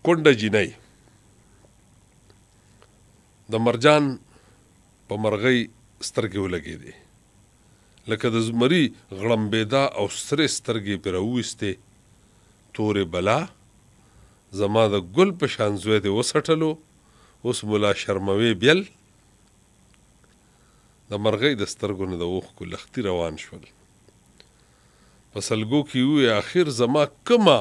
کونډه جینۍ د مرجان په مرغۍ سترګې ولګېدې، لکه د زمري غړمبېده او سرې سترګې پرې راوویستې. تورې بلا زما د ګل په شان زوی دې وسټلو، اوس ملا شرموي بیل. د مرغۍ د سترګو نه د اوښکو لښتي روان شول. په سلګو کې ووی آخر زما کمه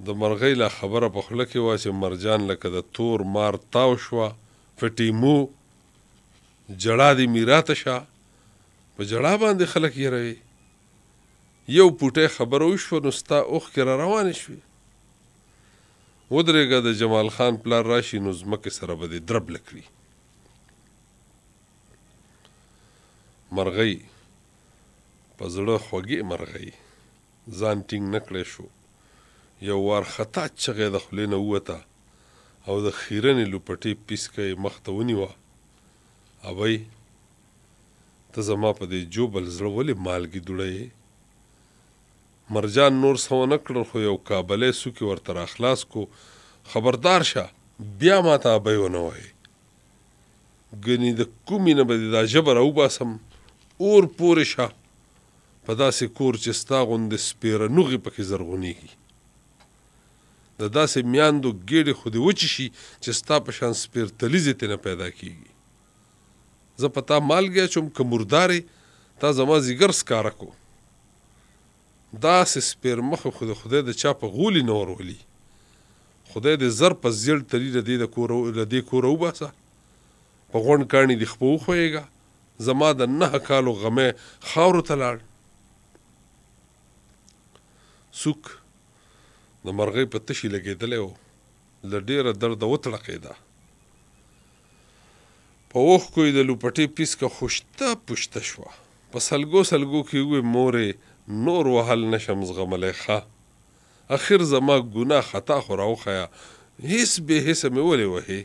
د مرغۍ لا خبره په خوله کې وه چې مرجان لکه د تور مار تاو شوه. فټیمو جړا دې میراته شه، په جړا باندې خلک یېروي. یو پوټی خبره وشوه نو ستا اوښکې را روانې شوې. ودرېږه د جمال خان پلار راشي نو ځمکې سره به دې درب لکړي. مرغۍ په زړه خوږې مرغۍ ځان ټینګ نه کړی شو. یو وارخطا چغې د خولې نه ووته او د خیرنې لوپټې پیسکه یې مخ ته ونیوه. ابۍ ته زما په دې جوبل زړه ولې مالګې دوړه یې؟ مرجان نور څه ونه کړل خو یو کابلی سوکې ورته راخلاص کو. خبردار شه بیا ماته ابۍ ونه وایې، ګنې د کومې نه به دې دا ژبه راوباسم. اور پورې شه په داسې کور چې ستا غوندې سپېره نوغې پکې زرغونېږي. د داسې میاندو ګېډې خو دې وچې شي چې ستا په شان سپېرتلیزې ترې نه پیدا کېږي. زه په تا مالګې اچوم که مردارې، تا زما ځیګر سکاره کو. داسې سپېر مخه خو د خدای د چا په غولي نه ورولي. خدای دې زر په زیړ تري له دې کوره وباسه. په غونډ کاڼي دې خپه وښویېږه. زما د 9 کالو غمی خاورو ته لاړ. سوک د مرغۍ په تشي لګېدلی و، له ډېره درده وتړقېده. په اوښکو یې د لوپټې پیسکه خوشته پوشته شوه. په سلګو سلګو کې ووې مورې نور وهل نشم زغملی ښه. اخر زما ګناه خطا خو راوښیه، هېڅ بې حسه مې ولې وهې؟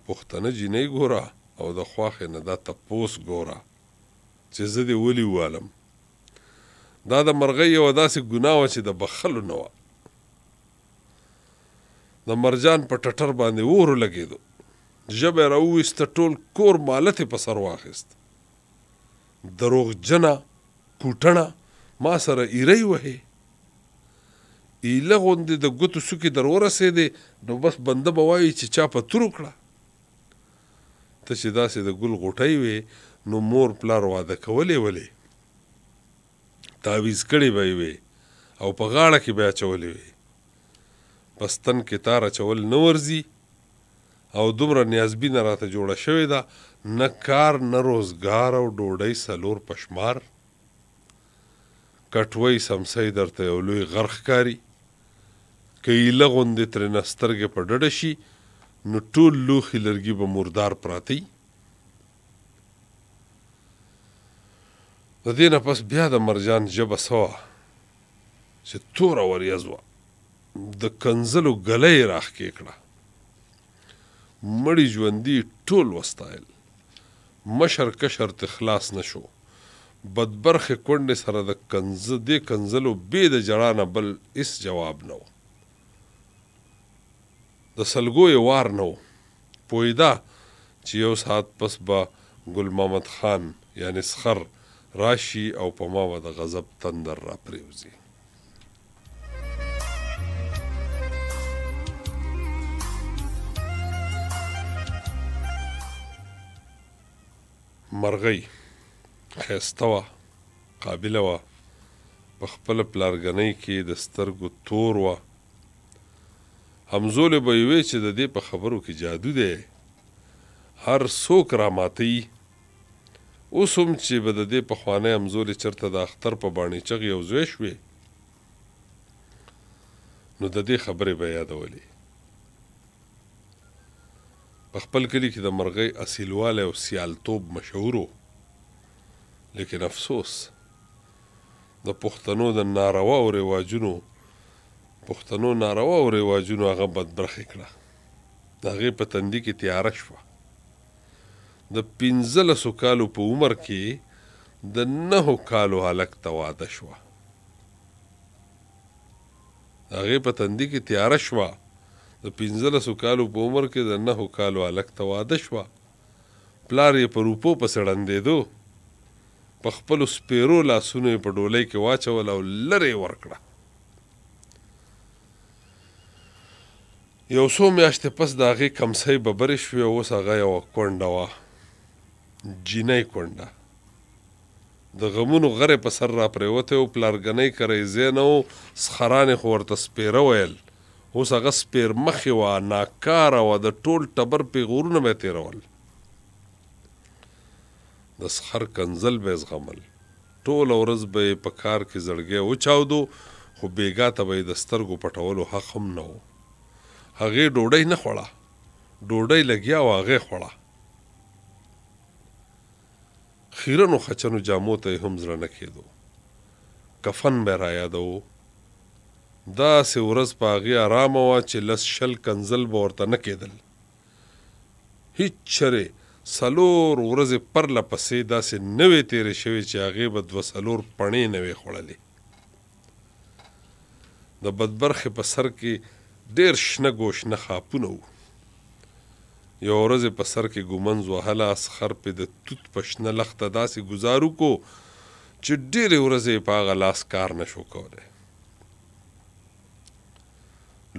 پښتنه جینۍ ګوره او د خواښې نه دا تپوس ګوره چې زه دې ولې ووالم. دا د مرغۍ یوه داسې ګناه وه چې د بخښلو نه وه. د مرجان په ټټر باندې اور ولګېدو. ژبه یې راوویسته، ټول کور مالت یې په سر واخیست. دروغجنه کوټڼه ما سره ایرې وهې. ایله غوندې د ګوتو څوکې در ورسېدې نو بس بنده به وایي چې چا په تورو کړه. ته چې داسې د ګل غوټۍ وې نو مور پلار واده کولې ولې؟ تعویز کړې به یې وې او په غاړه کې به یې اچولې وې. په ستن کې تار اچول نه ورځي او دومره نیازبینه راته جوړه شوې ده، نه کار نه روزګار او ډوډۍ 4 پشمار. کټوۍ سمسۍ درته یو لوی غر ښکاري. که ایله غوندې ترېنه سترګې په ډډه شي نو ټول لوښي لرګي به مردار پراته. د دې نه پس بیا د مرجان ژبه څه وه چې توره وریځ وه. د کنځلو ګله یې راښکې کړه. مړي ژوندي ټول وستایل. مشر کشر ته خلاص نه شو. بدبرخې کونډې سره د دې کنځلو بې د جړا نه بل هېڅ جواب نه و. د سلګو یې وار نه و. پوهېده چې یو ساعت پس به ګل محمد خان یعنې سخر راشي او په ما به د غضب تندر را پرېوځي. مرغۍ ښایسته وه، قابله وه، په خپله پلارګنۍ کې د سترګو تور وه. همزولې به یې وې چې د دې په خبرو کې جادو دی، هر څوک را ماتوي. اوس هم چې به د دې پخوانی همزولې چېرته د اختر په باڼېچغ یو ځای شوې نو د دې خبرې به یادولې. په خپل کلي کې د مرغۍ اصیلوالی او سیالتوب مشهور و، لیکن افسوس د پښتنو ناروا او رواجونو هغه بدبرخې کړه. د هغې په تندي کې تیاره شوه. د 15 کالو په عمر کې د 9 کالو هلک ته واده شوه. هغې په تندي کې تیاره شوه. د 15 کالو په عمر کې د 9 کالو هلک ته واده شوه. پلار یې په روپو پسې ړندېدو. په خپلو سپېرو لاسونو یې په ډولۍ کې واچول او لرې یې ورکړه. یو څو میاشتې پس د هغې کمسۍ ببرې شوې او اوس هغه یوه کونډه وه، جینۍ کونډه. د غمونو غرې په سر را پرېوتی و. پلارګنۍ کری ځای نه و، سخرانې خو ورته سپېره ویل. اوس هغه سپېرمخې وه، ناکاره وه، د ټول ټبر پیغورونه به یې تېرول. د سخر کنځل به یې زغمل. ټوله ورځ به یې په کار کې زړګی وچاودو، خو بېګا ته به یې د سترګو پټولو حق هم نه و. هغې ډوډۍ نه خوړه، ډوډۍ لګیا وه هغې خوړه. خیرنو خچنو جامو ته یې هم زړه نه کېدو. کفن به یې را یادوو. داسې ورځ په هغې ارامه وه چې 10-20 کنځل به ورته نه کېدل. هېڅ چرې 4 ورځې پرله پسې داسې نه وې تېرې شوې چې هغې به 2-4 پڼې نه وې خوړلې. د بدبرخې په سر کې ډېر شنه ګوشنه خاپونه وو. یو ورځ په سر کې ګومنځ وهله. اسخر پې د توت په شنه لخته داسې ګزار وکړو چې ډېرې ورځې په هغه لاس کار نه شو کولی.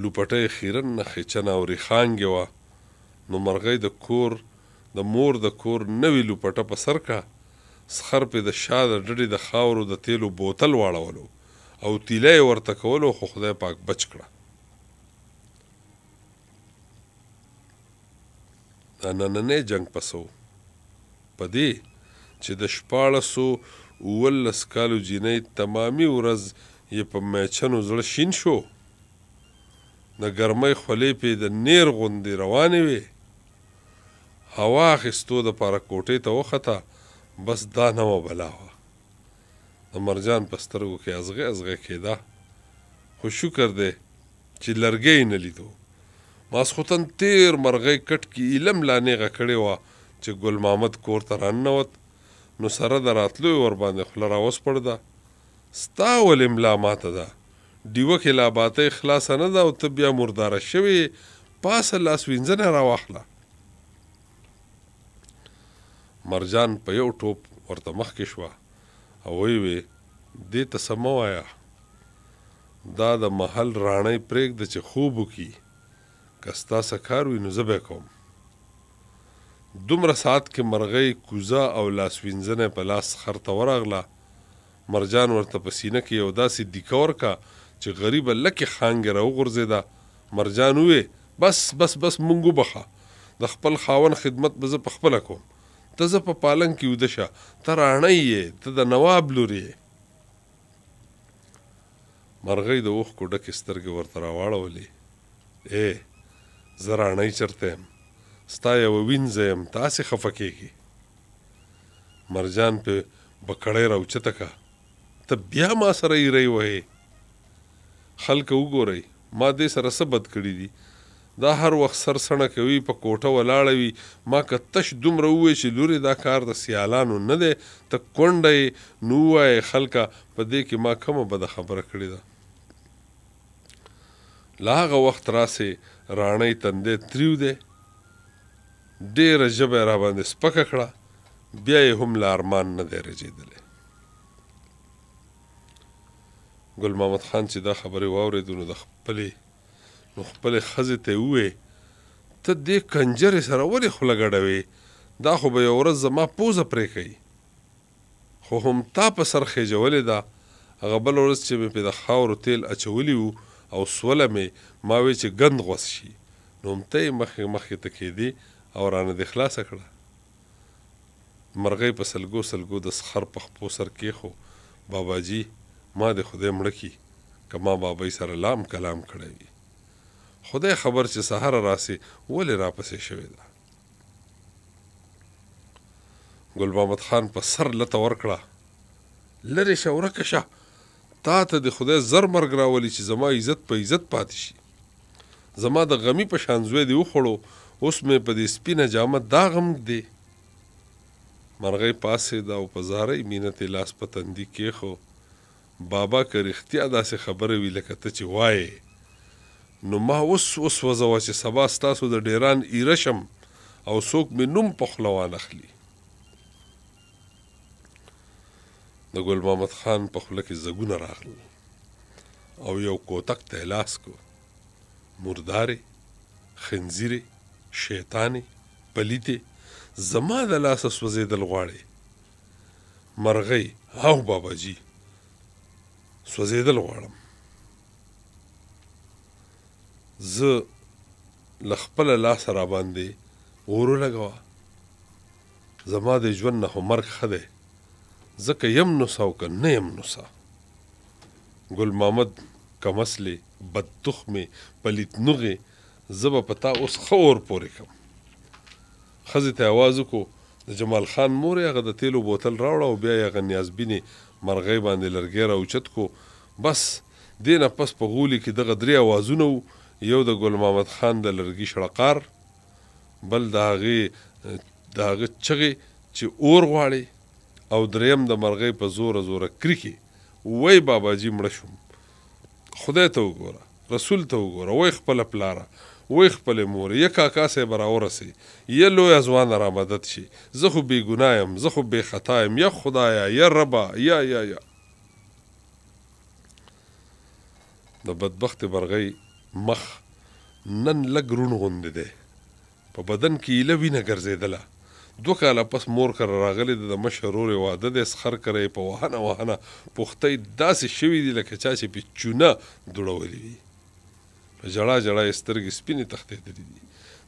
لوپټۍ خیرن نه خیچنه او ریخانګې وه. نو مرغۍ د مور د کور نوې لوپټه په سر کا. سخر پې د شا د ډډې د خاورو د تیلو بوتل واړولو او تیله یې ورته کولو، خو خدای پاک بچ کړه. دا نننی جنګ پسو په دې چې د 1419 کالو جینۍ تمامي ورځ یې په میچنو زړه شین شو. د ګرمۍ خولې پې د نیر غوندې روانې وې. هوا اخیستو دپاره کوټې ته وخته. بس دا نه وه بلا وه. د مرجان په سترګو کې ازغی ازغی کېده. خو شکر دی چې لرګی نه لیدو. ماسخوتن تیر مرغۍ کټ کې ایلم لا نیغه کړې وه چې ګل محمد کور ته راننوت. نو سره د راتلو یې ورباندې خوله راوسپړده. ستا ولې ملا ماته ده؟ ډیوه کې لا باتۍ خلاصه نه ده او ته بیا مرداره شوې. پاسه لاس وینځنه راواخله. مرجان په یو ټوپ ورته مخکې شوه او ویې دې ته څه مه وایه. دا د محل راڼۍ پرېږده چې خوب وکړي. که ستا څه کار وي نو زه به یې کوم. دومره ساعت کې مرغۍ کوزه او لاس وینځنه په لاس خر ته ورغله. مرجان ورته په سینه کې یو داسې دیکه ورکه چې غریبه لکې خانګې راوغورځېده. مرجان ووې بس بس بس مونږ وبخه. د خپل خاوند خدمت به زه پخپله کوم. ته زه په پالنګ کې ویده شه. ته راڼۍ یې، ته د نواب لور یې. مرغۍ د اوښکو ډکې سترګې ورته راواړولې. زه راڼۍ چېرته یم؟ ستا یوه وینځه یم، تاسې خفه کېږي. مرجان پې بکړۍ راوچته که. ته بیا ما سره ایرۍ وهې. خلکه وګورئ ما دې سره څه بد کړي دي. دا هر وخت سر سڼه کوي، په کوټه ولاړه وي. ما که تش دومره ووایي چې لورې دا کار د سیالانو نه دی، ته کونډه یې، نو ووایې خلکه په دې کې ما کومه بده خبره کړې ده. له هغه وخت راسې راڼۍ تندی تریو دی. ډېره ژبه یې راباندې سپکه کړه. بیا یې هم له ارمان نه دی رجېدلی. ګل محمد خان چې دا خبرې واورېدو نو خپلې ښځې ته یې ووې ته دې کنجرې سره ولې خوله ګډوې؟ دا خو به یو ورځ زما پوزه پرې کوي. خو هم تا په سر خېجولې ده. هغه بله ورځ چې مې پې د خاورو تیل اچولي وو او سوله مې، ما وی چې ګند غوڅ شي، نو هم ته یې مخکې ته کېدې او رانه دې خلاصه کړه. مرغۍ په سلګو سلګو د سخر په خپو سر کېښو. باباجي ما دې خدای مړه کي که ما بابۍ سره لام کلام کړی وي. خدای خبر چې سهاره راسې ولې راپسې شوې ده. ګل محمد خان په سر لته ورکړه. لرې شه، ورکه شه. تا ته د خدای زر مرګ راولي چې زما عزت په عزت پاتې شي. زما د غمی په شان زوی دې وخوړو، اوس مې په دې سپینه جامه دا غم دی. مرغۍ پاڅېده او په زارۍ مینه ته لاس په تندي کېښو. بابا که رښتیا داسې خبره وي لکه ته چې وایې نو ما اوس وځوه چې سبا ستاسو د ډیران ایره شم او څوک مې نوم په خوله وانخلي. د ګل محمد خان په خوله کې زګونه راغلل او یو کوتک ته یې لاس کو. مردارې، خنزیرې، شیطانې، پلیتې، زما د لاسه سوځېدل غواړې. مرغۍ، او باباجي، سوځېدل غواړم. زه له خپله لاسه راباندې اور ولګوه. زما د ژوند نه خو مرګ ښه دی، ځکه یم نوسه او که نه یم نوسه. ګل محمد کمسلې، بد تخمې، پلیت نوغې، زه به په تا اوس ښه اور پورې کړم. ښځې ته یې اواز وکړو د جمال خان مور یې هغه د تیلو بوتل راوړه او بیا یې هغه نیازبینې مرغۍ باندې لرګی راوچت کو. بس دې نه پس په غولي کې دغه 3 اوازونه وو. یو د ګل محمد خان د لرګي شړقار، بل د هغه چغې چې اور غواړي، او دریم د مرغۍ په زوره زوره کریکې. وای باباجي مړه شوم. خدای ته وګوره، رسول ته وګوره، وای خپله پلاره، وای خپلې مورې، یا کاکا صاحب راورسئ، یا لویه ځوانه را مدد شي. زه خو بې ګناه یم، زه خو بې خطا یم، یا خدایه، یا ربه، یا د بدبختې مرغۍ مخ نن لږ روڼ غوندې دی، په بدن کې ایله وینه ګرځېدله. 2 کاله پس مور کره راغلی د مشر ورور یې واده دی. سخر کره یې په وهنه پوښتۍ داسې شوي دي لکه چا چې پې چونه دوړولي وي. په ژړا یې سترګې سپینې تښتېدلې دي.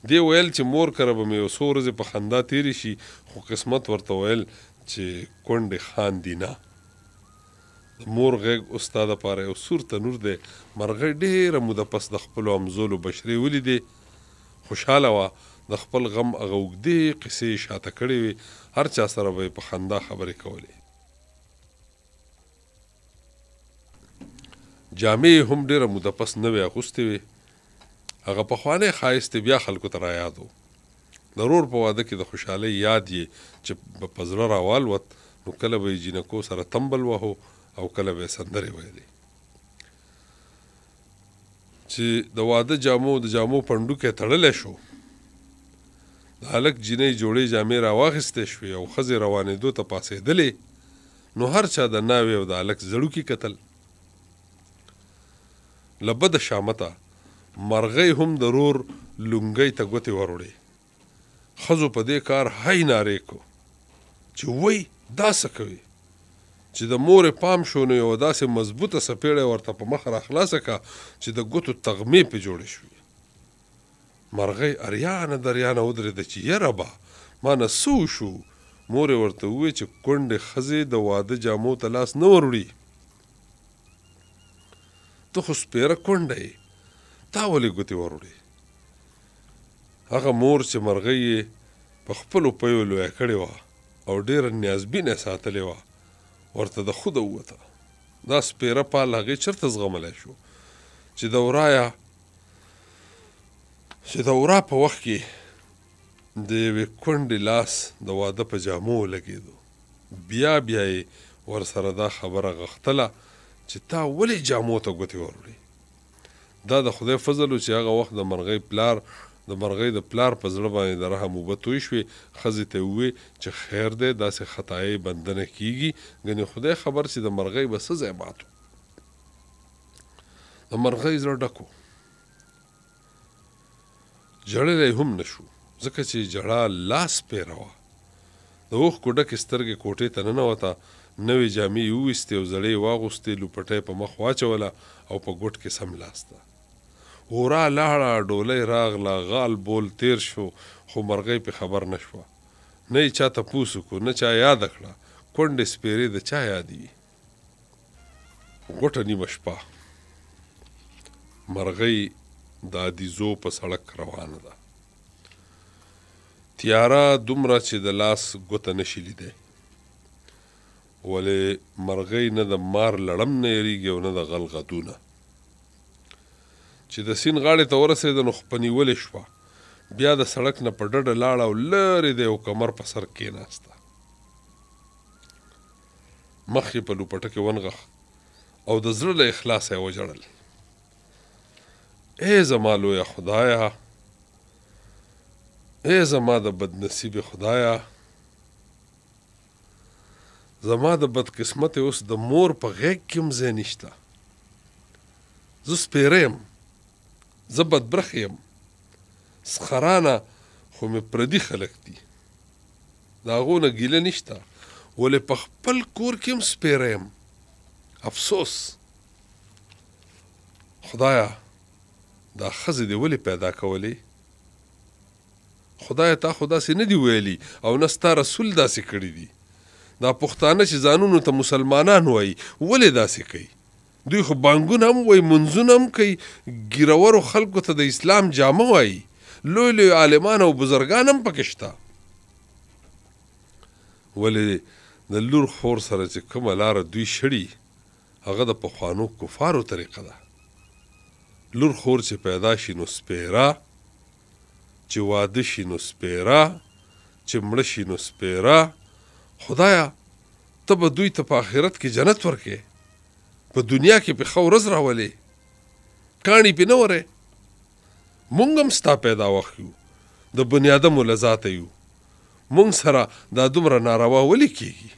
دې ویل چې مور کره به مې یو څو ورځې په خندا تېرې شي، خو قسمت ورته ویل چې کونډې خاندي نه. د مور غېږ اوس ستا دپاره یو سور تنور دی. مرغۍ ډېره موده پس د خپلو همزولو بشرې ولیدې. خوشحاله وه، د خپل غم هغه اوږدې قصې یې شاته کړې وې. هر چا سره به یې په خندا خبرې کولې. جامې یې هم ډېره موده پس نوې اغوستې وې. هغه پخوانی ښایست یې بیا خلکو ته رایاد و. د ورور په واده کې د خوشحالۍ یاد یې چې په زړه راوالوت، نو کله به یې جینکو سره تمبل وهو او کله به یې سندرې ویلې. چې د واده د جامو پنډوکی تړلی شو، د هلک جینۍ جوړې جامې راواخیستې شوې او ښځې روانېدو ته پاڅېدلې، نو هر چا د ناوې او د هلک زړوکي کتل. له بده شامته مرغۍ هم د رور لونګۍ ته ګوتې وروړې. ښځو په دې کار هی نارې کو چې وای دا څه کوي. چې د مورې پام شو نو یوه داسې مضبوطه څپېړه یې ورته په مخ راخلاصه کړه چې د ګوتو تغمې پې جوړې شوې. مرغۍ اریانه دریانه ودرېده چې یره به ما نه څه وشو. مور یې ورته وویل چې کونډې ښځې د واده جامو ته لاس نه وروړي. ته خو سپېره کونډه یې، تا ولې ګوتې وروړې؟ هغه مور چې مرغۍ یې په خپلو پیو لویه کړې وه او ډېره نیازبینه ساتلې وه، ورته د خوده ووته. دا سپېره پال هغې چېرته زغملی شو چې د ورا په وخت کې د یوې کونډې لاس د واده په جامو ولګېدو. بیا یې ورسره دا خبره غښتله چې تا ولې جامو ته ګوتې وروړې. دا د خدای فضل و چې هغه وخت د مرغۍ د پلار په زړه باندې د رحم اوبه توی شوې. ښځې ته یې وویل چې خیر دی، داسې خطایۍ بنده نه کېږي. ګنې خدای خبر چې د مرغۍ به څه ځای مات و. د مرغۍ زړه ډک و، ژړلی هم نه شو ځکه چې ژړا لاس پیره وه. د اوښکو ډکې سترګې کوټې ته ننوته. نوې جامې یې وویستې او زړې یې واغوستې. لوپټۍ په مخ واچوله او په ګوټ کې سملاسته. ورا لاړه، ډولۍ راغله، غال بول تیر شو، خو مرغۍ پې خبر نه شوه. نه یې چا تپوس وکړو، نه چا یاده کړه. کونډې سپېرې د چا یادې وي. ګوټه نیمه شپه مرغۍ د عدیزو په سړک روانه ده. تیاره دومره چې د لاس ګوته نشي لیدی. ولې مرغۍ نه د مار لړم نه یریږي او نه د غل غدونه. چې د سیند غاړې ته ورسېده نو خپه نیولې شوه. بیا د سړک نه په ډډه لاړه او لرې د یو کمر په سر کېناسته. مخ یې په لوپټه کې ونغښت او د زړه له اخلاصه یې وژړل. ای زما لویه خدایا، ای زما د بدنصیب خدایا، زما د بدقسمت اوس د مور په غیږ کې هم ځای نشته. زه سپیره یم، زه بدبرخ یم، سخرانه خو مې پردي خلک دي، د هغو نه ګیله نشته، ولې په خپل کور کې هم سپیره یم. افسوس خدایا دا ښځې دې ولې پیدا کولې؟ خدایا تا خو داسې نه دي ویلي او نه ستا رسول داسې کړي دي. دا پښتانه چې ځانونو ته مسلمانان وایي ولې داسې کوي؟ دوی خو بانګونه هم وایي، منځونه هم کوي، ګیرورو خلکو ته د اسلام جامه وایي، لوی لوی عالمان او بزرګان هم پکې شته. ولې د لور خور سره چې کومه لاره دوی شړي هغه د پخوانو کفارو طریقه ده. لور خور چې پیدا شي نو سپیره، چې واده شي نو سپیره، چې مړه شي نو سپیره. خدایا ته به دوی ته په آخرت کې جنت ورکې، په دنیا کې پې ښه ورځ راولې، کاڼي پې نه ورې. مونږ هم ستا پیدا وخت یو، د بني ادمو له ذاته یو، مونږ سره دا دومره ناروا ولې کېږي؟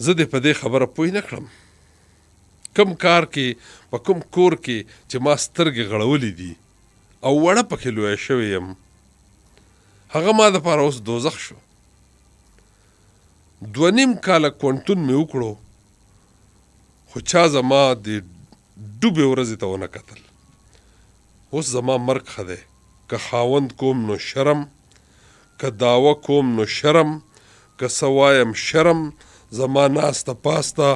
زه دې په دې خبره پوه نه کړم. کم کار کې په کوم کور کې چې ما سترګې غړولې دي او وړه پکې لویه شوې یم، هغه ما دپاره اوس دوزخ شو. 2.5 کاله کونټون مې وکړو، خو چا زما د ډوبې ورځې ته ونه کتل. اوس زما مرګ ښه دی، که خاوند کوم نو شرم، که دعوه کوم نو شرم، که څه وایم شرم، زما ناسته پاسته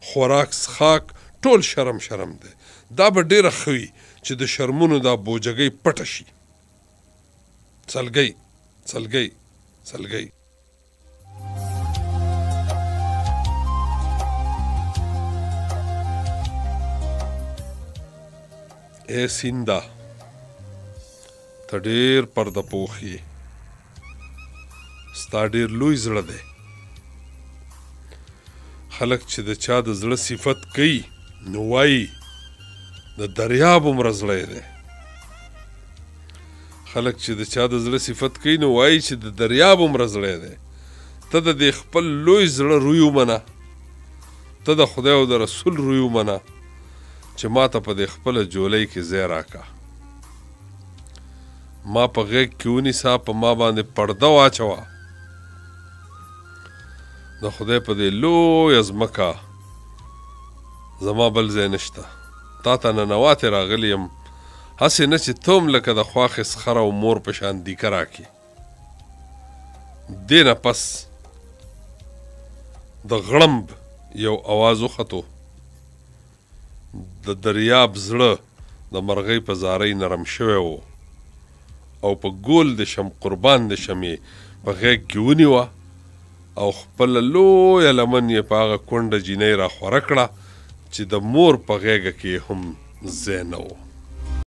خوراک څښاک ټول شرم شرم دی. دا به ډېره ښه وي چې د شرمونو دا بوجګۍ پټه شي. سلګۍ سلګۍ سلګۍ. اے سینده ته ډېر پرده پوخ یې، ستا ډېر لوی زړه دی. خلک چې د چا د زړه صفت کوي نو وایي د دریاب عمره زړی دی. خلک چې د چا د زړه صفت کوي نو وایي چې د دریاب عمره زړی دی. ته د دې خپل لوی زړه روی ومنه، ته د خدای او د رسول روی ومنه چې ما ته په دې خپله جولۍ کې ځای راکه. ما په غیږ کې ونیسه، په ما باندې پرده واچوه. د خدای په دې لویه ځمکه زما بل ځای نشته. تا ته ننواتې راغلی یم، هسې نه چې ته هم لکه د خواښې سخر او مور په شان دیکه راکړي. دې نه پس د غړمب یو اواز وختو، د دریاب زړه د مرغۍ په زارۍ نرم شوی و او په ګول د شم قربان د شمې په غیږ کې ونیوه او خپله لویه لمن یې په هغه کونډه جینۍ را خوره کړه چې د مور په غیږه کې هم ځای نه و.